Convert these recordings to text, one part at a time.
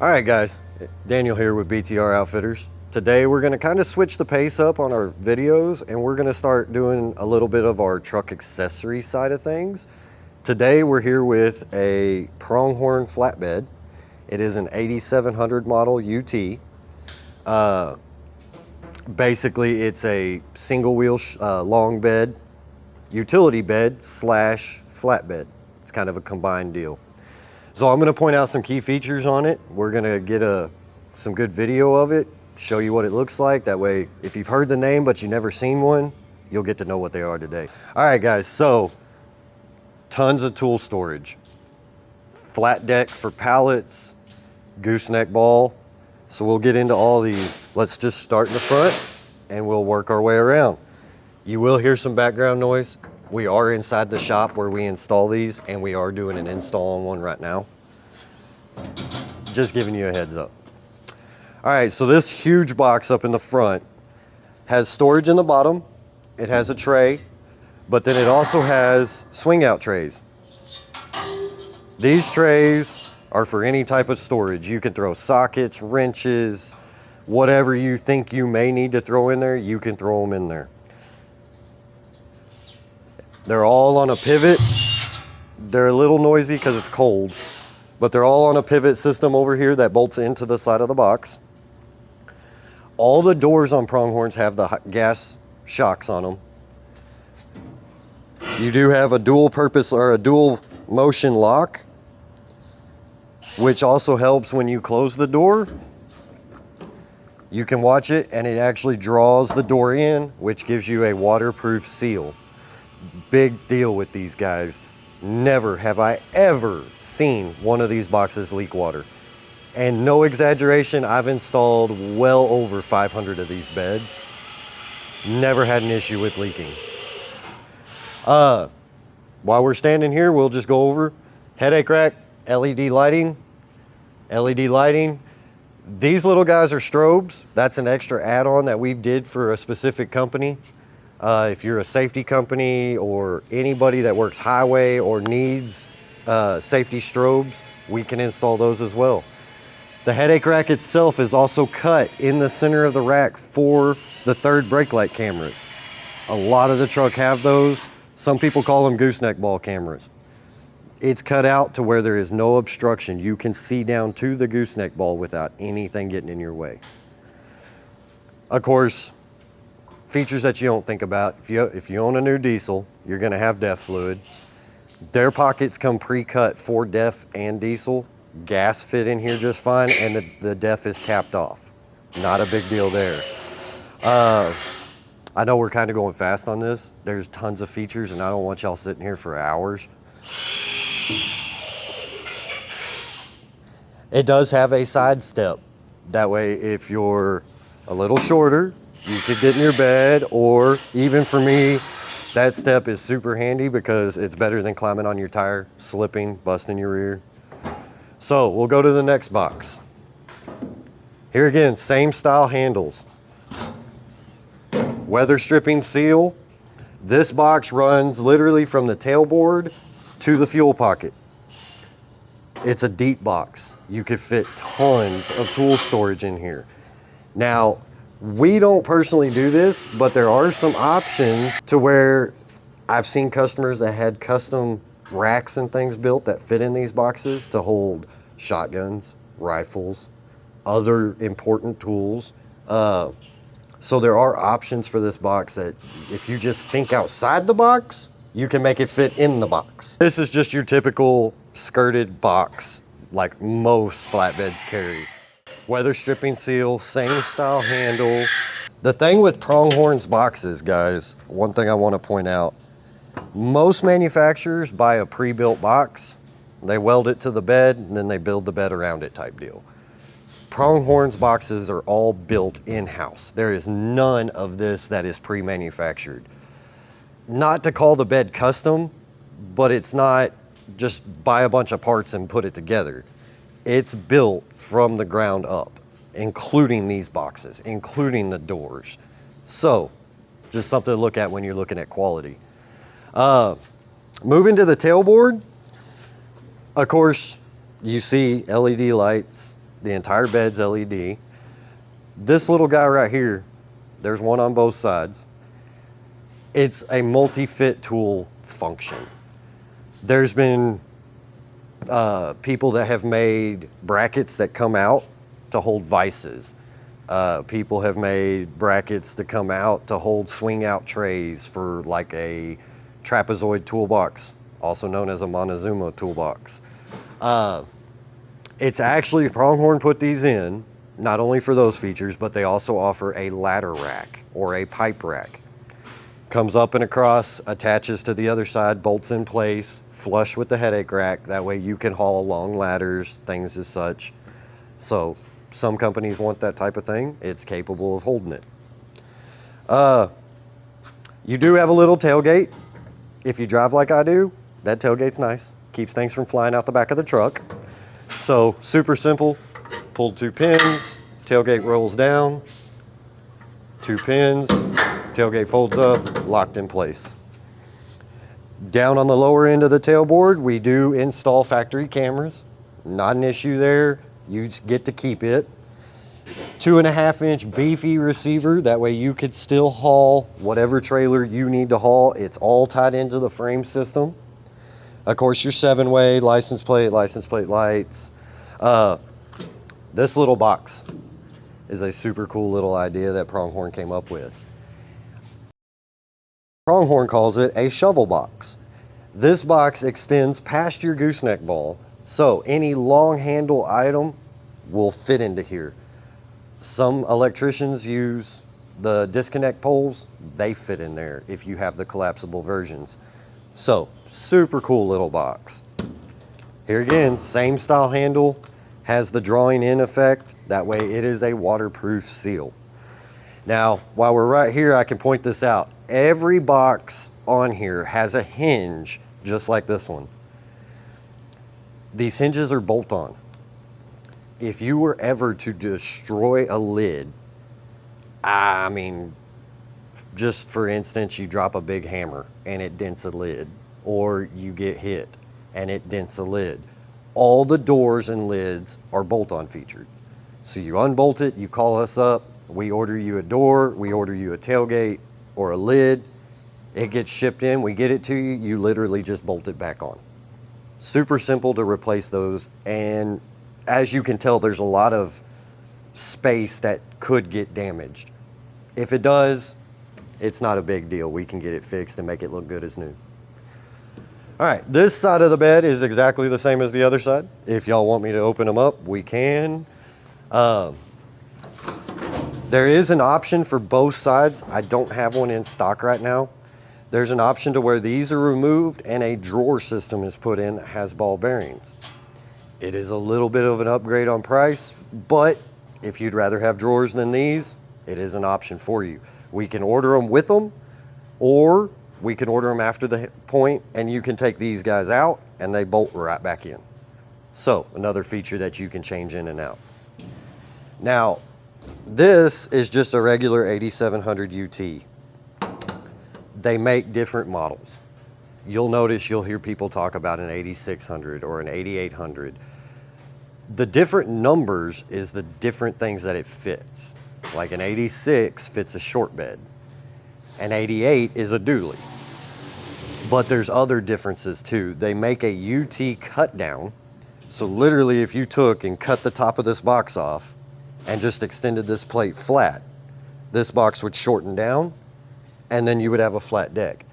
All right, guys, Daniel here with BTR Outfitters. Today we're gonna kind of switch the pace up on our videos and we're gonna start doing a little bit of our truck accessory side of things. Today we're here with a Pronghorn flatbed. It is an 8700 model UT. Basically it's a single wheel long bed, utility bed slash flatbed. It's kind of a combined deal. So I'm gonna point out some key features on it. We're gonna get some good video of it, show you what it looks like. That way, if you've heard the name but you've never seen one, you'll get to know what they are today. All right, guys, so tons of tool storage. Flat deck for pallets, gooseneck ball. So we'll get into all these. Let's just start in the front and we'll work our way around. You will hear some background noise. We are inside the shop where we install these, and we are doing an install on one right now. Just giving you a heads up. All right, so this huge box up in the front has storage in the bottom. It has a tray, but then it also has swing out trays. These trays are for any type of storage. You can throw sockets, wrenches, whatever you think you may need to throw in there, you can throw them in there. They're all on a pivot. They're a little noisy because it's cold, but they're all on a pivot system over here that bolts into the side of the box. All the doors on Pronghorns have the gas shocks on them. You do have a dual purpose or a dual motion lock, which also helps when you close the door. You can watch it and it actually draws the door in, which gives you a waterproof seal. Big deal with these guys. Never have I ever seen one of these boxes leak water. And no exaggeration, I've installed well over 500 of these beds. Never had an issue with leaking. While we're standing here, we'll just go over headache rack, LED lighting. LED lighting. These little guys are strobes. That's an extra add-on that we did for a specific company. If you're a safety company or anybody that works highway or needs safety strobes, we can install those as well. The headache rack itself is also cut in the center of the rack for the third brake light cameras. A lot of the truck have those. Some people call them gooseneck ball cameras. It's cut out to where there is no obstruction. You can see down to the gooseneck ball without anything getting in your way. Of course, features that you don't think about. If you own a new diesel, you're gonna have DEF fluid. Their pockets come pre-cut for DEF and diesel. Gas fit in here just fine, and the DEF is capped off. Not a big deal there. I know we're kind of going fast on this. There's tons of features and I don't want y'all sitting here for hours. It does have a side step. That way, if you're a little shorter, you could get in your bed, or even for me, that step is super handy because it's better than climbing on your tire, slipping, busting your rear. So we'll go to the next box. Here again, same style handles. Weather stripping seal. This box runs literally from the tailboard to the fuel pocket. It's a deep box. You could fit tons of tool storage in here. Now, we don't personally do this, but there are some options to where I've seen customers that had custom racks and things built that fit in these boxes to hold shotguns, rifles, other important tools. So there are options for this box that if you just think outside the box, you can make it fit in the box. This is just your typical skirted box like most flatbeds carry. Weather stripping seal, same style handle. The thing with Pronghorn's boxes, guys, one thing I want to point out, most manufacturers buy a pre-built box, they weld it to the bed, and then they build the bed around it type deal. Pronghorn's boxes are all built in-house. There is none of this that is pre-manufactured. Not to call the bed custom, but it's not just buy a bunch of parts and put it together. It's built from the ground up, including these boxes, including the doors. So, just something to look at when you're looking at quality. Moving to the tailboard, of course, you see LED lights, The entire bed's LED. This little guy right here, there's one on both sides. It's a multi-fit tool function. There's been people that have made brackets that come out to hold vices. People have made brackets to come out to hold swing out trays for like a trapezoid toolbox, also known as a Montezuma toolbox. It's actually, Pronghorn put these in, not only for those features, but they also offer a ladder rack or a pipe rack. Comes up and across, attaches to the other side, bolts in place, flush with the headache rack. That way you can haul long ladders, things as such. So some companies want that type of thing. It's capable of holding it. You do have a little tailgate. If you drive like I do, that tailgate's nice. Keeps things from flying out the back of the truck. So super simple. Pulled 2 pins, tailgate rolls down, 2 pins, tailgate folds up, locked in place. Down on the lower end of the tailboard, we do install factory cameras. Not an issue there. You get to keep it. 2.5-inch beefy receiver. That way you could still haul whatever trailer you need to haul. It's all tied into the frame system. Of course, your 7-way, license plate lights. This little box is a super cool little idea that Pronghorn came up with. Pronghorn calls it a shovel box. This box extends past your gooseneck ball, so any long handle item will fit into here. Some electricians use the disconnect poles. They fit in there if you have the collapsible versions. So super cool little box. Here again, same style handle, has the drawing in effect. That way it is a waterproof seal. Now, while we're right here, I can point this out. Every box on here has a hinge just like this one. These hinges are bolt-on. If you were ever to destroy a lid, I mean, just for instance, you drop a big hammer and it dents a lid, or you get hit and it dents a lid. All the doors and lids are bolt-on featured. So you unbolt it, you call us up, we order you a door, we order you a tailgate or a lid, it gets shipped in, we get it to you, you literally just bolt it back on. Super simple to replace those, and as you can tell, there's a lot of space that could get damaged. If it does, it's not a big deal. We can get it fixed and make it look good as new. All right, this side of the bed is exactly the same as the other side. If y'all want me to open them up, we can. There is an option for both sides. I don't have one in stock right now. There's an option to where these are removed and a drawer system is put in that has ball bearings. It is a little bit of an upgrade on price, but if you'd rather have drawers than these, it is an option for you. We can order them with them, or we can order them after the point and you can take these guys out and they bolt right back in. So another feature that you can change in and out. Now, this is just a regular 8700 UT. They make different models. You'll notice, you'll hear people talk about an 8600 or an 8800. The different numbers is the different things that it fits. Like an 86 fits a short bed. An 88 is a dually. But there's other differences too. They make a UT cut down. So literally if you took and cut the top of this box off and just extended this plate flat, this box would shorten down and then you would have a flat deck.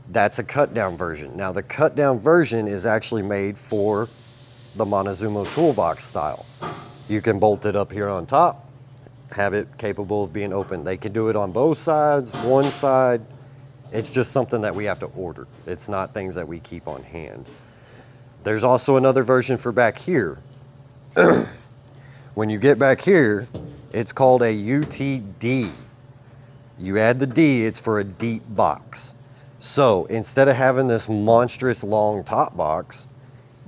That's a cut down version. Now the cut down version is actually made for the Montezuma toolbox style. You can bolt it up here on top, have it capable of being open. They can do it on both sides, one side. It's just something that we have to order. It's not things that we keep on hand. There's also another version for back here. When you get back here, it's called a UTD. You add the D, it's for a deep box. So instead of having this monstrous long top box,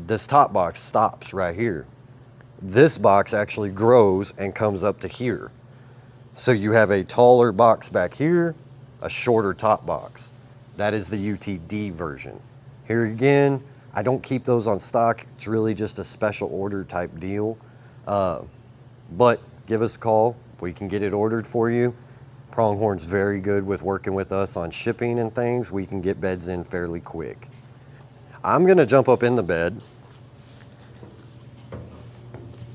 this top box stops right here. This box actually grows and comes up to here. So you have a taller box back here, a shorter top box. That is the UTD version. Here again, I don't keep those on stock. It's really just a special order type deal. But give us a call. We can get it ordered for you. Pronghorn's very good with working with us on shipping and things. We can get beds in fairly quick. I'm gonna jump up in the bed.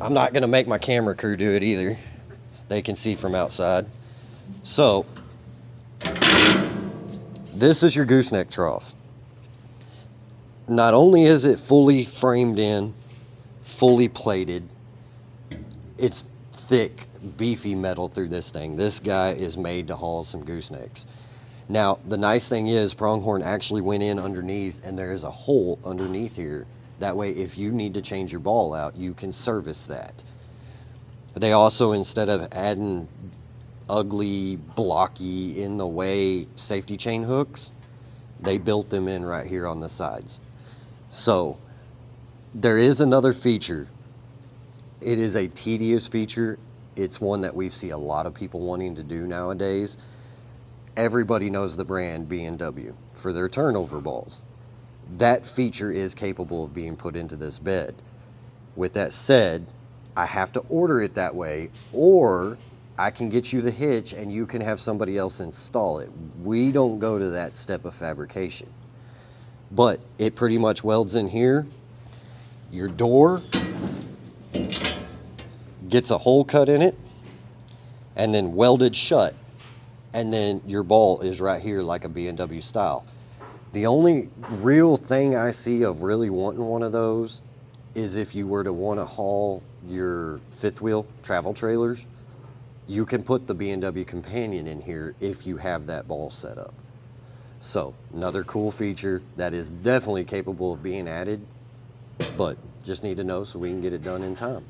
I'm not gonna make my camera crew do it either. They can see from outside. So, this is your gooseneck trough. Not only is it fully framed in, fully plated, it's thick, beefy metal through this thing. This guy is made to haul some goosenecks. Now, the nice thing is Pronghorn actually went in underneath and there is a hole underneath here. That way, if you need to change your ball out, you can service that. They also, instead of adding ugly, blocky, in the way safety chain hooks, they built them in right here on the sides. So, there is another feature. It is a tedious feature. It's one that we see a lot of people wanting to do nowadays. Everybody knows the brand B&W for their turnover balls. That feature is capable of being put into this bed. With that said, I have to order it that way, or I can get you the hitch and you can have somebody else install it. We don't go to that step of fabrication. But it pretty much welds in here. Your door gets a hole cut in it and then welded shut. And then your ball is right here like a B&W style. The only real thing I see of really wanting one of those is if you were to want to haul your fifth wheel travel trailers, you can put the B&W companion in here if you have that ball set up. So another cool feature that is definitely capable of being added, but just need to know so we can get it done in time.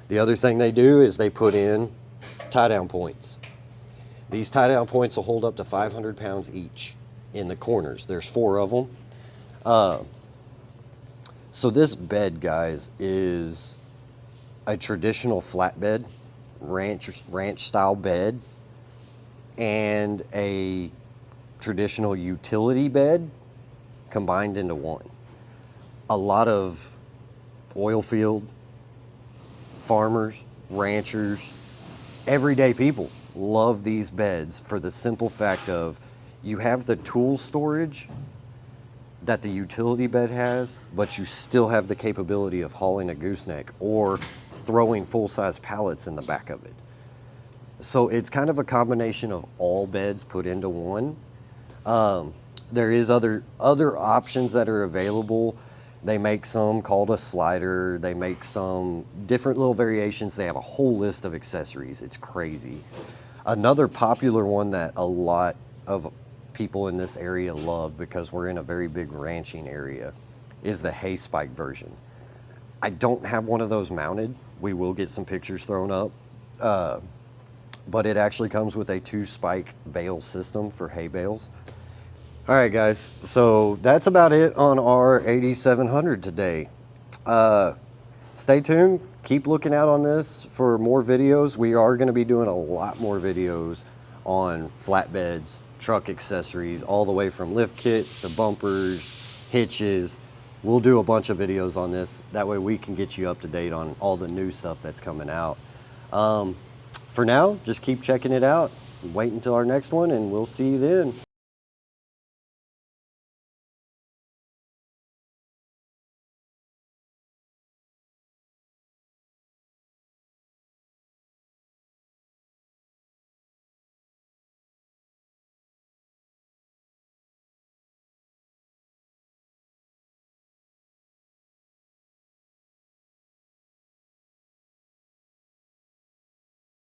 The other thing they do is they put in tie down points. These tie down points will hold up to 500 pounds each in the corners. There's 4 of them. So this bed, guys, is a traditional flatbed, ranch style bed, and a traditional utility bed combined into one. A lot of oil field farmers, ranchers, everyday people love these beds for the simple fact of you have the tool storage that the utility bed has, but you still have the capability of hauling a gooseneck or throwing full-size pallets in the back of it. So it's kind of a combination of all beds put into one. There is other options that are available. They make some called a slider. They make some different little variations. They have a whole list of accessories. It's crazy. Another popular one that a lot of people in this area love, because we're in a very big ranching area, is the hay spike version. I don't have one of those mounted. We will get some pictures thrown up. But it actually comes with a 2-spike bale system for hay bales. All right, guys, so that's about it on our 8700 today. Stay tuned. Keep looking out on this for more videos. We are going to be doing a lot more videos on flatbeds, truck accessories, all the way from lift kits to bumpers, hitches. We'll do a bunch of videos on this. That way we can get you up to date on all the new stuff that's coming out. For now, just keep checking it out. Wait until our next one, and we'll see you then.